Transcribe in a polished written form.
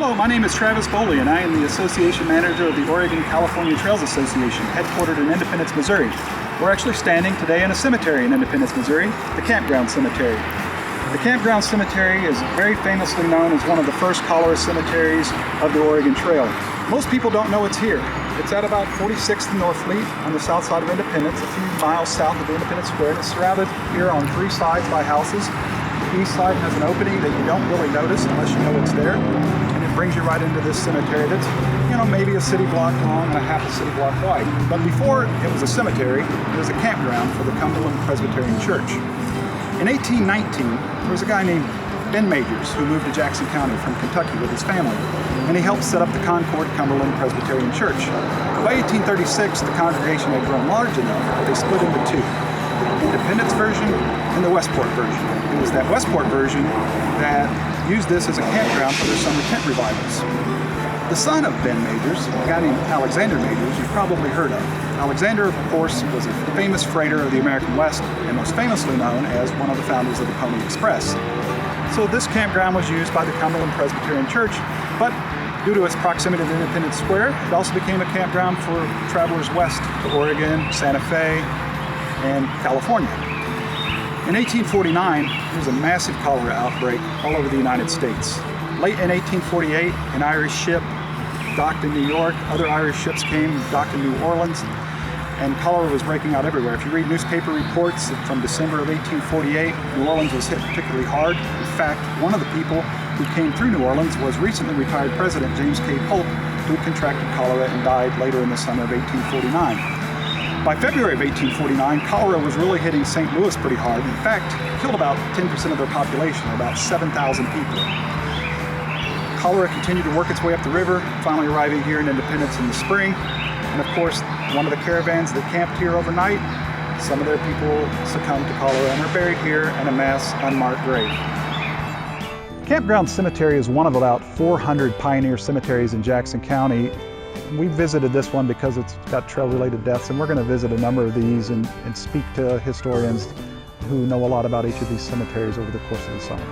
Hello, my name is Travis Boley, and I am the Association Manager of the Oregon-California Trails Association, headquartered in Independence, Missouri. We're actually standing today in a cemetery in Independence, Missouri, the Campground Cemetery. The Campground Cemetery is very famously known as one of the first cholera cemeteries of the Oregon Trail. Most people don't know it's here. It's at about 46th and North Fleet on the south side of Independence, a few miles south of Independence Square. And it's surrounded here on three sides by houses. The east side has an opening that you don't really notice unless you know it's there. And it brings you right into this cemetery that's, maybe a city block long and a half a city block wide. But before it was a cemetery, it was a campground for the Cumberland Presbyterian Church. In 1819, there was a guy named Ben Majors who moved to Jackson County from Kentucky with his family, and he helped set up the Concord Cumberland Presbyterian Church. By 1836, the congregation had grown large enough that they split into two, the Independence version and the Westport version. It was that Westport version that used this as a campground for their summer tent revivals. The son of Ben Majors, a guy named Alexander Majors, you've probably heard of. Alexander, of course, was a famous freighter of the American West and most famously known as one of the founders of the Pony Express. So this campground was used by the Cumberland Presbyterian Church, but due to its proximity to Independence Square, it also became a campground for travelers west to Oregon, Santa Fe, and California. In 1849, there was a massive cholera outbreak all over the United States. Late in 1848, an Irish ship docked in New York. Other Irish ships came, docked in New Orleans, and cholera was breaking out everywhere. If you read newspaper reports from December of 1848, New Orleans was hit particularly hard. In fact, one of the people who came through New Orleans was recently retired President James K. Polk, who had contracted cholera and died later in the summer of 1849. By February of 1849, cholera was really hitting St. Louis pretty hard. In fact, it killed about 10% of their population, or about 7,000 people. Cholera continued to work its way up the river, finally arriving here in Independence in the spring. And of course, one of the caravans that camped here overnight, some of their people succumbed to cholera and are buried here in a mass unmarked grave. Campground Cemetery is one of about 400 pioneer cemeteries in Jackson County. We visited this one because it's got trail-related deaths, and we're going to visit a number of these and speak to historians who know a lot about each of these cemeteries over the course of the summer.